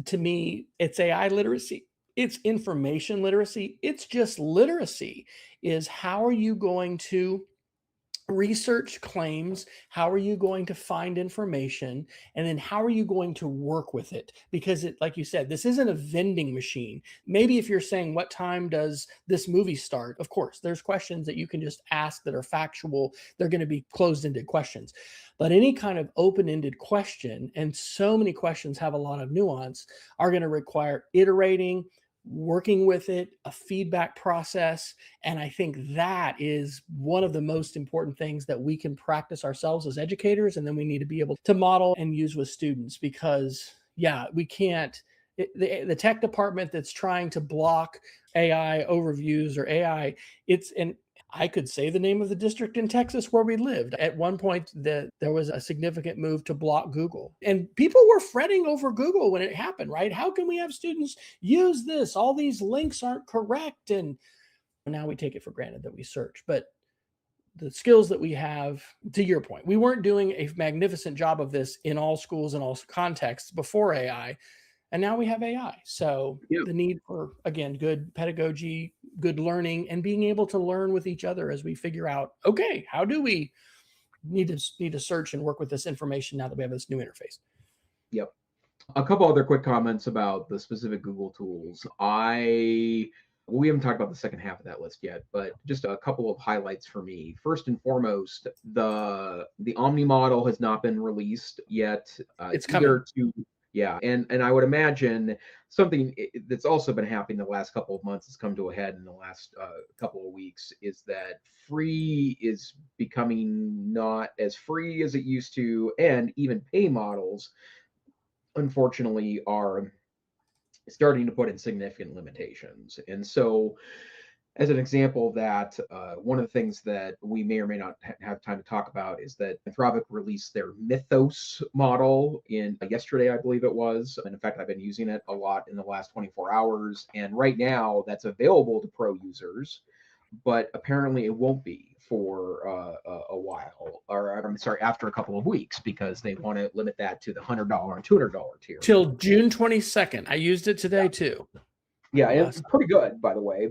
[SPEAKER 2] to me, it's AI literacy. It's information literacy. It's just literacy. Is how are you going to research claims? How are you going to find information? And then how are you going to work with it? Because it, like you said, this isn't a vending machine. Maybe if you're saying, what time does this movie start? Of course, there's questions that you can just ask that are factual. They're going to be closed-ended questions. But any kind of open-ended question, and so many questions have a lot of nuance, are going to require iterating, working with it, a feedback process. And I think that is one of the most important things that we can practice ourselves as educators. And then we need to be able to model and use with students because, yeah, we can't. The tech department that's trying to block AI overviews or AI, and I could say the name of the district in Texas where we lived. At one point, there was a significant move to block Google. And people were fretting over Google when it happened, right? How can we have students use this? All these links aren't correct. And now we take it for granted that we search. But the skills that we have, to your point, we weren't doing a magnificent job of this in all schools and all contexts before AI. And now we have AI. So the need for, again, good pedagogy, good learning, and being able to learn with each other as we figure out, okay, how do we need to search and work with this information now that we have this new interface?
[SPEAKER 1] Yep. A couple other quick comments about the specific Google tools. We haven't talked about the second half of that list yet, but just a couple of highlights for me. First and foremost, the Omni model has not been released yet.
[SPEAKER 2] It's coming.
[SPEAKER 1] Yeah, and I would imagine something that's also been happening the last couple of months has come to a head in the last couple of weeks is that free is becoming not as free as it used to, and even pay models, unfortunately, are starting to put in significant limitations. And so, as an example of that, one of the things that we may or may not have time to talk about is that Anthropic released their Mythos model in yesterday, I believe it was. And in fact, I've been using it a lot in the last 24 hours. And right now, that's available to pro users, but apparently it won't be for a while, or I'm sorry, after a couple of weeks, because they want to limit that to the $100 and $200 tier.
[SPEAKER 2] Till June 22nd. I used it today too.
[SPEAKER 1] Yeah, it's pretty good, by the way.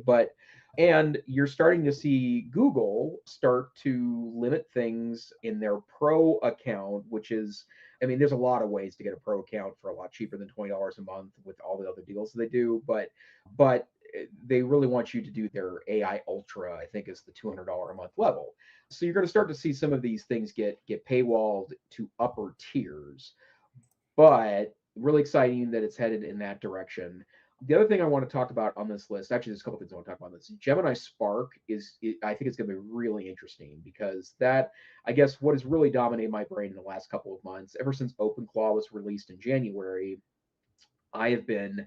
[SPEAKER 1] And you're starting to see Google start to limit things in their pro account, which is, I mean, there's a lot of ways to get a pro account for a lot cheaper than $20 a month with all the other deals they do. But they really want you to do their AI Ultra, I think is the $200 a month level. So you're going to start to see some of these things get paywalled to upper tiers. But really exciting that it's headed in that direction. The other thing I want to talk about on this list, actually, there's a couple things I want to talk about on this. Gemini Spark I think it's going to be really interesting because that, I guess, what has really dominated my brain in the last couple of months, ever since OpenClaw was released in January, I have been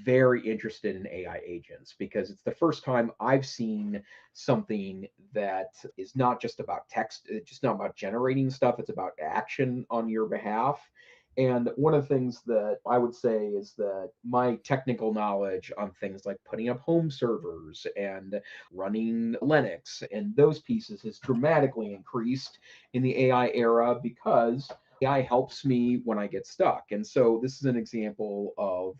[SPEAKER 1] very interested in AI agents because it's the first time I've seen something that is not just about text, it's just not about generating stuff, it's about action on your behalf. And one of the things that I would say is that my technical knowledge on things like putting up home servers and running Linux and those pieces has dramatically increased in the AI era because AI helps me when I get stuck. And so this is an example of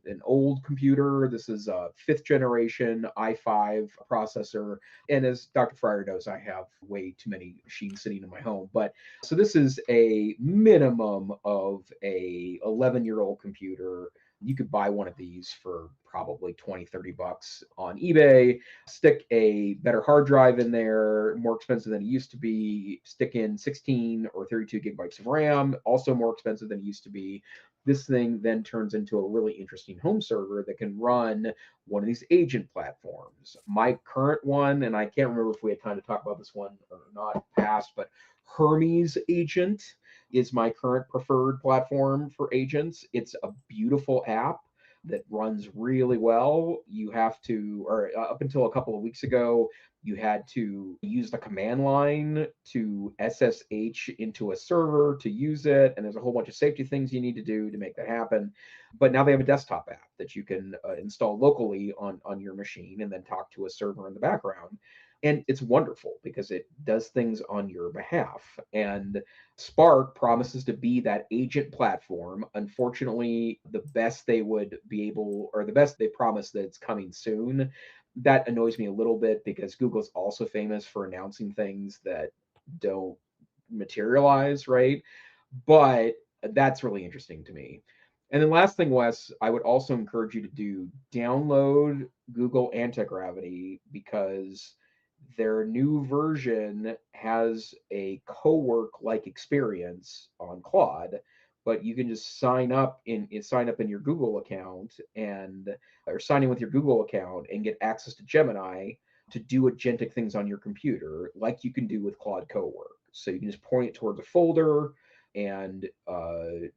[SPEAKER 1] an old computer. This is a 5th generation i5 processor. And as Dr. Fryer knows, I have way too many machines sitting in my home. But so this is a minimum of a 11-year-old computer. You could buy one of these for probably 20, 30 bucks on eBay, stick a better hard drive in there, more expensive than it used to be, stick in 16 or 32 gigabytes of RAM, also more expensive than it used to be. This thing then turns into a really interesting home server that can run one of these agent platforms. My current one, and I can't remember if we had time to talk about this one or not past, but Hermes Agent is my current preferred platform for agents. It's a beautiful app that runs really well. You have to, or up until a couple of weeks ago, you had to use the command line to SSH into a server to use it. And there's a whole bunch of safety things you need to do to make that happen. But now they have a desktop app that you can install locally on your machine and then talk to a server in the background. And it's wonderful because it does things on your behalf. And Spark promises to be that agent platform. Unfortunately, the best they would be able, or the best they promise that it's coming soon, that annoys me a little bit because Google's also famous for announcing things that don't materialize, right? But that's really interesting to me. And then last thing, Wes, I would also encourage you to download Google Antigravity because their new version has a co-work like experience on Claude, but you can just sign up in your Google account or sign in with your Google account and get access to Gemini to do agentic things on your computer, like you can do with Claude Cowork. So you can just point it towards a folder and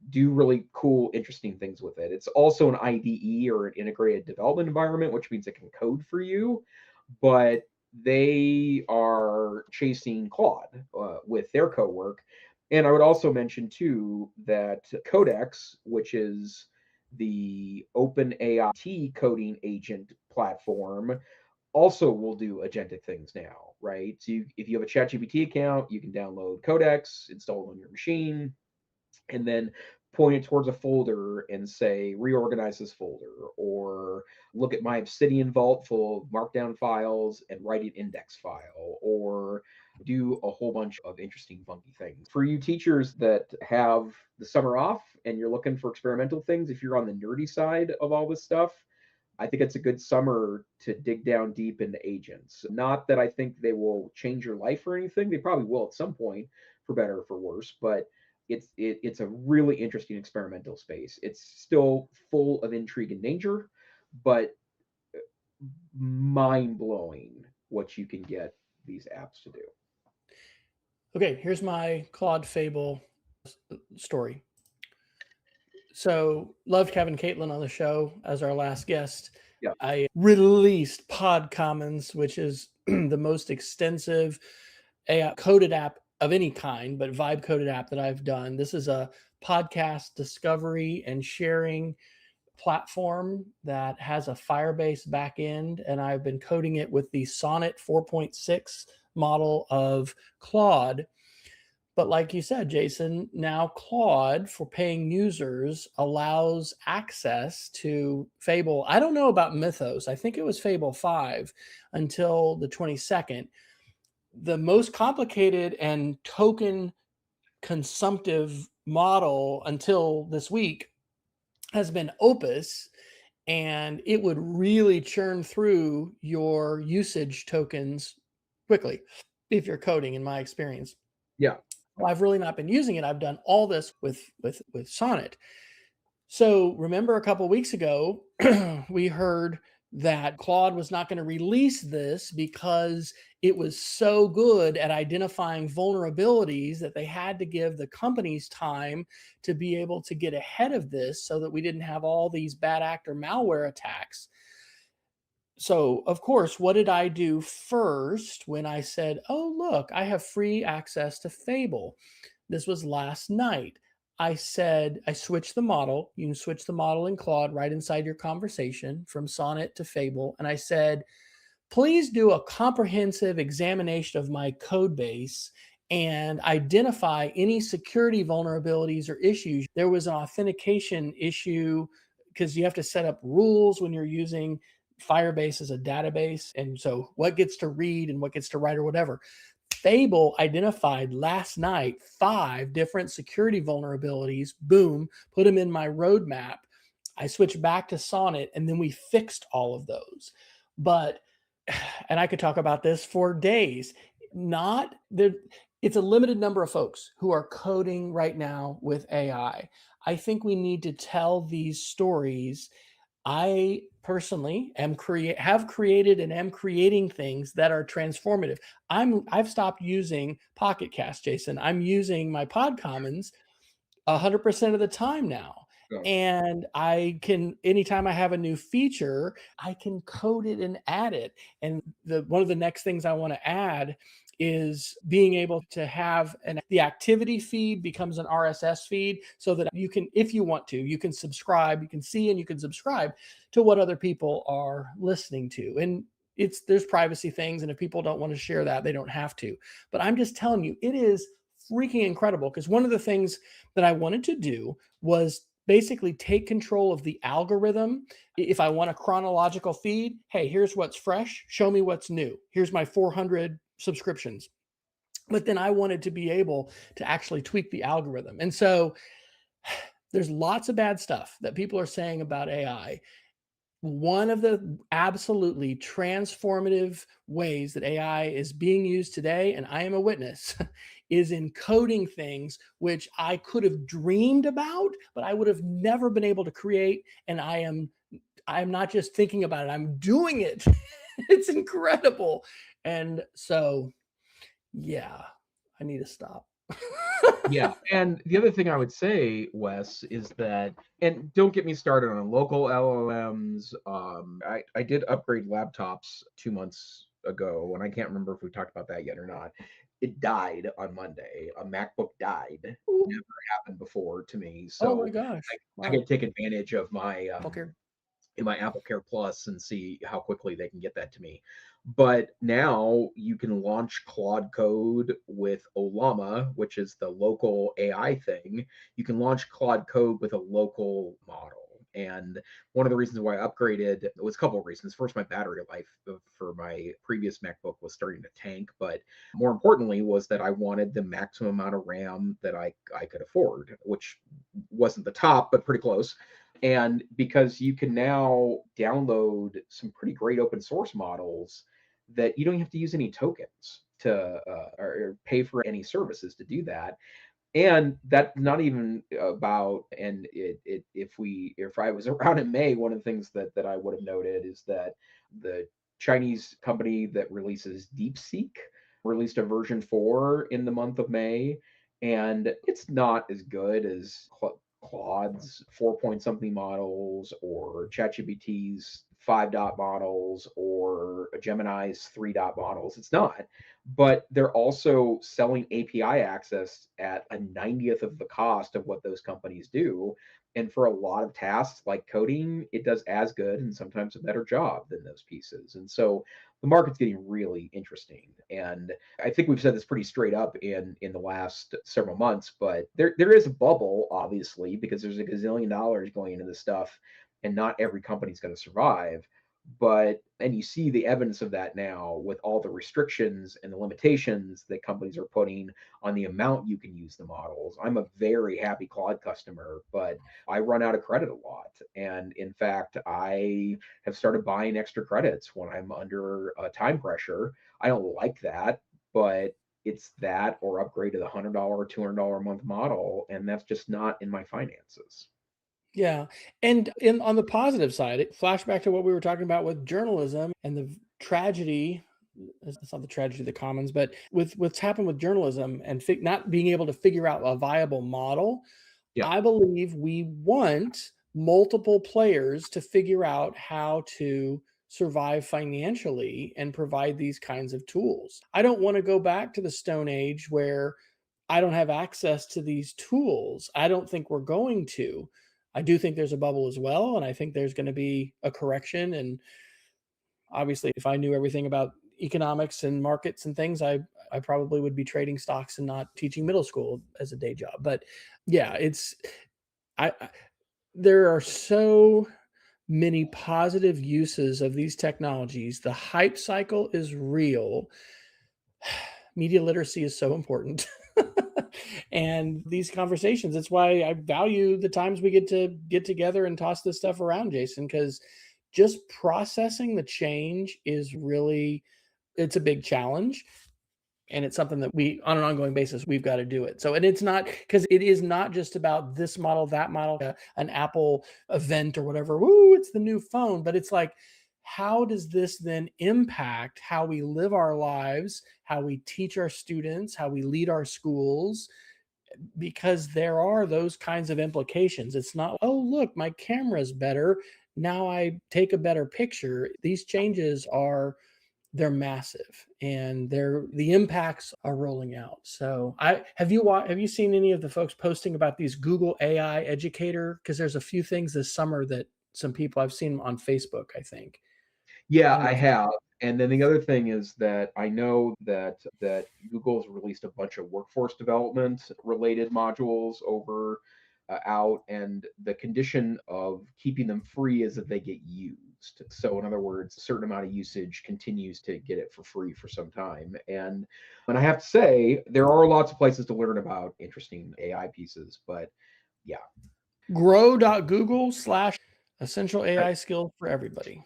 [SPEAKER 1] do really cool, interesting things with it. It's also an IDE, or an integrated development environment, which means it can code for you. But they are chasing Claude with their Cowork. And I would also mention too that Codex, which is the open AI coding agent platform, also will do agentic things now, right? So if you have a ChatGPT account, you can download Codex, install it on your machine, and then point it towards a folder and say, reorganize this folder, or look at my Obsidian vault full of markdown files and write an index file, or do a whole bunch of interesting, funky things. For you teachers that have the summer off and you're looking for experimental things, if you're on the nerdy side of all this stuff, I think it's a good summer to dig down deep into agents. Not that I think they will change your life or anything. They probably will at some point, for better or for worse, but it's a really interesting experimental space. It's still full of intrigue and danger, but mind blowing what you can get these apps to do.
[SPEAKER 2] Okay, here's my Claude Fable story. So loved having Caitlin on the show as our last guest.
[SPEAKER 1] Yeah.
[SPEAKER 2] I released Pod Commons, which is the most extensive AI coded app of any kind, but vibe coded app that I've done. This is a podcast discovery and sharing platform that has a Firebase backend, and I've been coding it with the Sonnet 4.6 model of Claude. But like you said, Jason, now Claude for paying users allows access to Fable. I don't know about Mythos. I think it was Fable 5 until the 22nd. The most complicated and token consumptive model until this week has been Opus, and it would really churn through your usage tokens quickly if you're coding, in my experience.
[SPEAKER 1] Yeah.
[SPEAKER 2] Well, I've really not been using it. I've done all this with Sonnet. So remember a couple of weeks ago, we heard that Claude was not going to release this because it was so good at identifying vulnerabilities that they had to give the companies time to be able to get ahead of this so that we didn't have all these bad actor malware attacks. So, of course, what did I do first when I said, oh, look, I have free access to Fable? This was last night. I said, I switched the model. You can switch the model in Claude right inside your conversation from Sonnet to Fable. And I said, please do a comprehensive examination of my code base and identify any security vulnerabilities or issues. There was an authentication issue because you have to set up rules when you're using Firebase as a database. And so what gets to read and what gets to write or whatever. Fable identified last night 5 different security vulnerabilities. Boom, put them in my roadmap. I switched back to Sonnet, and then we fixed all of those. But, and I could talk about this for days, not there. It's a limited number of folks who are coding right now with AI. I think we need to tell these stories. I personally have created and am creating things that are transformative. I've stopped using Pocket Cast, Jason. I'm using my Pod Commons 100% of the time now.
[SPEAKER 1] Yeah.
[SPEAKER 2] And I can, anytime I have a new feature, I can code it and add it. And one of the next things I want to add is being able to have the activity feed becomes an RSS feed so that you can, if you want to, you can subscribe, you can see and you can subscribe to what other people are listening to. And there's privacy things. And if people don't want to share that, they don't have to. But I'm just telling you, it is freaking incredible, because one of the things that I wanted to do was basically take control of the algorithm. If I want a chronological feed, hey, here's what's fresh, show me what's new. Here's my 400 subscriptions. But then I wanted to be able to actually tweak the algorithm. And so there's lots of bad stuff that people are saying about AI. One of the absolutely transformative ways that AI is being used today, and I am a witness, is encoding things which I could have dreamed about, but I would have never been able to create. And I'm not just thinking about it, I'm doing it. It's incredible. And so, yeah, I need to stop.
[SPEAKER 1] Yeah, and the other thing I would say, Wes, is that, and don't get me started on local LLMs. I did upgrade laptops 2 months ago, and I can't remember if we talked about that yet or not. It died on Monday. A MacBook died. Never happened before to me.
[SPEAKER 2] Oh my
[SPEAKER 1] So
[SPEAKER 2] gosh.
[SPEAKER 1] I
[SPEAKER 2] Wow.
[SPEAKER 1] can take advantage of my
[SPEAKER 2] Okay.
[SPEAKER 1] in my Apple Care Plus and see how quickly they can get that to me. But now you can launch Claude Code with Olama, which is the local AI thing. You can launch Claude Code with a local model. And one of the reasons why I upgraded was a couple of reasons. First, my battery life for my previous MacBook was starting to tank, but more importantly was that I wanted the maximum amount of RAM that I could afford, which wasn't the top, but pretty close. And because you can now download some pretty great open source models that you don't have to use any tokens to or pay for any services to do that. And that's not even about, and if I was around in May, one of the things that I would have noted is that the Chinese company that releases DeepSeek released a version 4 in the month of May, and it's not as good as Claude's 4 point something models or ChatGPT's 5 dot models or Gemini's 3 dot models. It's not, but they're also selling API access at a 90th of the cost of what those companies do. And for a lot of tasks like coding, it does as good and sometimes a better job than those pieces. And so the market's getting really interesting. And I think we've said this pretty straight up in the last several months, but there is a bubble, obviously, because there's a gazillion dollars going into this stuff, and not every company's going to survive. But and you see the evidence of that now with all the restrictions and the limitations that companies are putting on the amount you can use the models. I'm a very happy Claude customer, but I run out of credit a lot. And in fact, I have started buying extra credits when I'm under time pressure. I don't like that, but it's that or upgrade to the $100 or $200 a month model, and that's just not in my finances.
[SPEAKER 2] Yeah. And on the positive side, it flashback to what we were talking about with journalism and the tragedy. It's not the tragedy of the commons, but with what's happened with journalism and not being able to figure out a viable model.
[SPEAKER 1] Yeah.
[SPEAKER 2] I believe we want multiple players to figure out how to survive financially and provide these kinds of tools. I don't want to go back to the Stone Age where I don't have access to these tools. I don't think we're going to. I do think there's a bubble as well, and I think there's going to be a correction. And obviously, if I knew everything about economics and markets and things, I probably would be trading stocks and not teaching middle school as a day job. But yeah, I there are so many positive uses of these technologies. The hype cycle is real. Media literacy is so important. And these conversations, it's why I value the times we get to get together and toss this stuff around, Jason, because just processing the change is really, it's a big challenge. And it's something that we, on an ongoing basis, we've got to do it. So, and it's not, because it is not just about this model, that model, an Apple event or whatever. Woo, it's the new phone. But it's like, how does this then impact how we live our lives, how we teach our students, how we lead our schools? Because there are those kinds of implications. It's not, oh, look, my camera's better. Now I take a better picture. These changes are, they're massive, and the impacts are rolling out. So have you seen any of the folks posting about these Google AI educator? Because there's a few things this summer that some people I've seen on Facebook, I think. I
[SPEAKER 1] Yeah,
[SPEAKER 2] don't know
[SPEAKER 1] I
[SPEAKER 2] if you,
[SPEAKER 1] have. And then the other thing is that I know that Google's released a bunch of workforce development related modules over out, and the condition of keeping them free is that they get used. So in other words, a certain amount of usage continues to get it for free for some time. And I have to say, there are lots of places to learn about interesting AI pieces, but yeah.
[SPEAKER 2] grow.google/essential AI skills for everybody.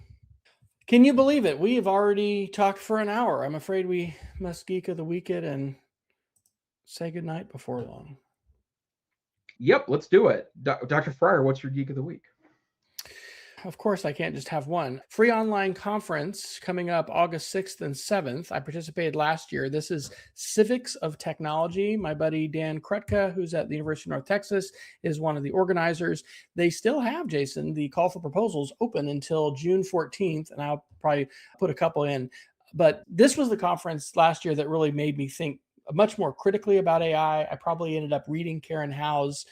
[SPEAKER 2] Can you believe it? We have already talked for an hour. I'm afraid we must geek of the weekend and say goodnight before long.
[SPEAKER 1] Yep, let's do it. Dr. Fryer, what's your geek of the week?
[SPEAKER 2] Of course, I can't just have one. Free online conference coming up August 6th and 7th. I participated last year. This is Civics of Technology. My buddy Dan Krutka, who's at the University of North Texas, is one of the organizers. They still have, Jason, the call for proposals open until June 14th, and I'll probably put a couple in. But this was the conference last year that really made me think much more critically about AI. I probably ended up reading Karen Howe's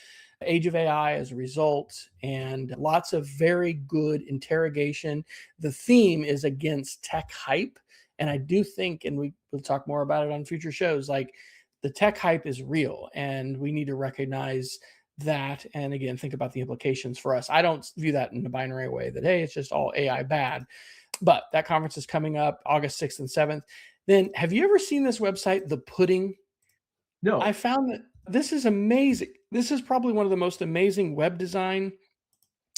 [SPEAKER 2] Age of AI as a result, and lots of very good interrogation. The theme is against tech hype. And I do think, and we'll talk more about it on future shows, like the tech hype is real and we need to recognize that. And again, think about the implications for us. I don't view that in a binary way that, hey, it's just all AI bad. But that conference is coming up August 6th and 7th. Then have you ever seen this website, The Pudding?
[SPEAKER 1] No.
[SPEAKER 2] I found that this is amazing. This is probably one of the most amazing web design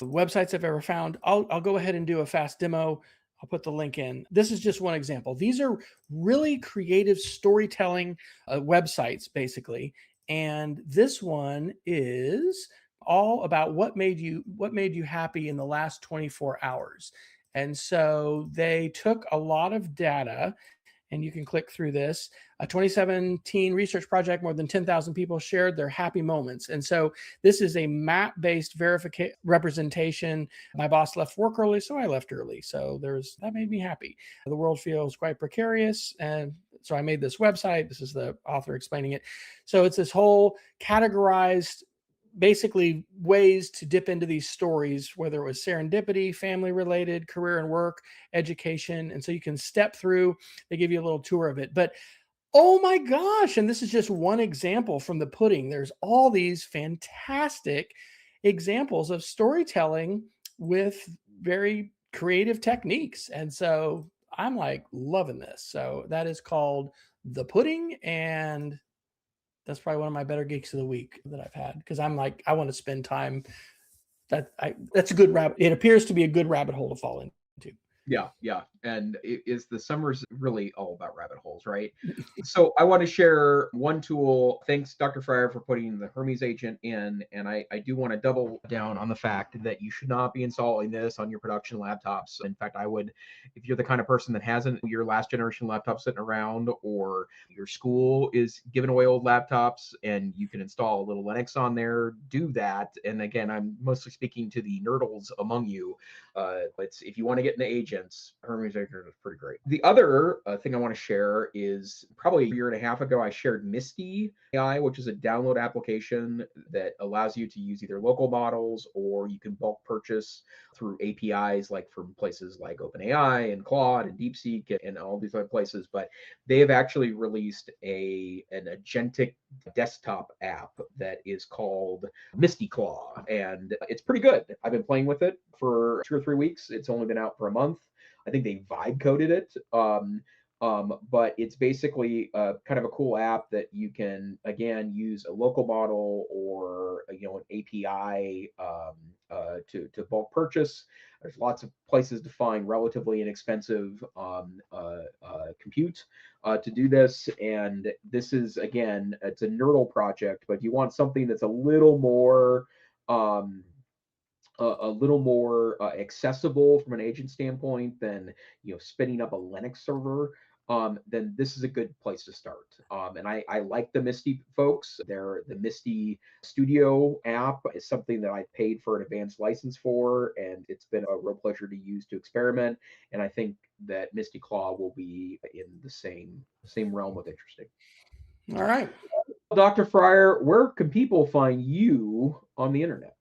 [SPEAKER 2] websites I've ever found. I'll go ahead and do a fast demo. I'll put the link in. This is just one example. These are really creative storytelling websites, basically. And this one is all about what made you happy in the last 24 hours. And so they took a lot of data, and you can click through this. A 2017 research project, more than 10,000 people shared their happy moments. And so this is a map-based representation. My boss left work early, so I left early. So that made me happy. The world feels quite precarious. And so I made this website. This is the author explaining it. So it's this whole categorized, basically ways to dip into these stories, whether it was serendipity, family related, career and work, education. And so you can step through, they give you a little tour of it. But oh my gosh, and this is just one example from The Pudding. There's all these fantastic examples of storytelling with very creative techniques. And so I'm like loving this. So that is called The Pudding, and that's probably one of my better geeks of the week that I've had, because I'm like, I want to spend time. That's a good rabbit. It appears to be a good rabbit hole to fall into.
[SPEAKER 1] Yeah. And the summer's really all about rabbit holes, right? So I want to share one tool. Thanks, Dr. Fryer, for putting the Hermes agent in. And I do want to double down on the fact that you should not be installing this on your production laptops. In fact, I would, if you're the kind of person that hasn't your last generation laptop sitting around, or your school is giving away old laptops and you can install a little Linux on there, do that. And again, I'm mostly speaking to the nerdles among you. If you want to get into agents, Hermes agent is pretty great. The other thing I want to share is probably a year and a half ago, I shared Misty AI, which is a download application that allows you to use either local models, or you can bulk purchase through APIs, like from places like OpenAI and Claude and DeepSeek and all these other places. But they have actually released an agentic desktop app that is called Misty Claw, and it's pretty good. I've been playing with it for 2 or 3 weeks. It's only been out for a month. I think they vibe coded it. But it's basically kind of a cool app that you can, again, use a local model or an API to bulk purchase. There's lots of places to find relatively inexpensive compute to do this. And this is, again, it's a nerdle project, but you want something that's a little more accessible from an agent standpoint than spinning up a Linux server, then this is a good place to start. And I like the Misty folks. The Misty Studio app is something that I paid for an advanced license for, and it's been a real pleasure to use to experiment. And I think that Misty Claw will be in the same realm of interesting.
[SPEAKER 2] All right.
[SPEAKER 1] Dr. Fryer, where can people find you on the internet?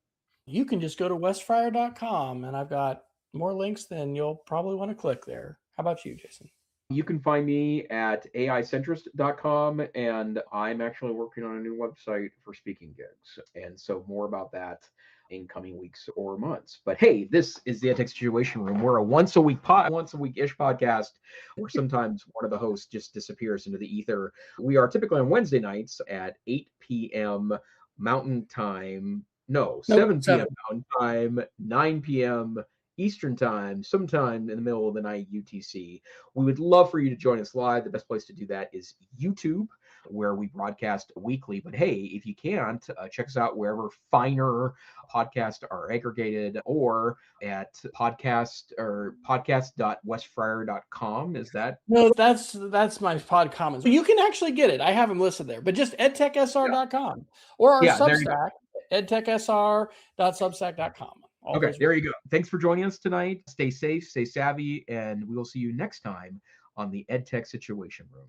[SPEAKER 2] You can just go to wesfryer.com, and I've got more links than you'll probably want to click there. How about you, Jason?
[SPEAKER 1] You can find me at aicentrist.com, and I'm actually working on a new website for speaking gigs. And so more about that in coming weeks or months. But hey, this is the EdTech Situation Room. We're a once a week-ish podcast where sometimes one of the hosts just disappears into the ether. We are typically on Wednesday nights at 8 p.m. Mountain Time. No, 7 p.m. Mountain Time, 9 p.m. Eastern Time, sometime in the middle of the night UTC. We would love for you to join us live. The best place to do that is YouTube. where we broadcast weekly. But hey, if you can't, check us out wherever finer podcasts are aggregated, or at podcast.westfryer.com. Is that?
[SPEAKER 2] No, that's my pod comments. You can actually get it. I have them listed there, but just edtechsr.com or our
[SPEAKER 1] There you go.
[SPEAKER 2] Substack, edtechsr.substack.com.
[SPEAKER 1] Okay, there you go. Thanks for joining us tonight. Stay safe, stay savvy, and we will see you next time on the EdTech Situation Room.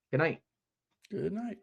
[SPEAKER 1] Good night.
[SPEAKER 2] Good night.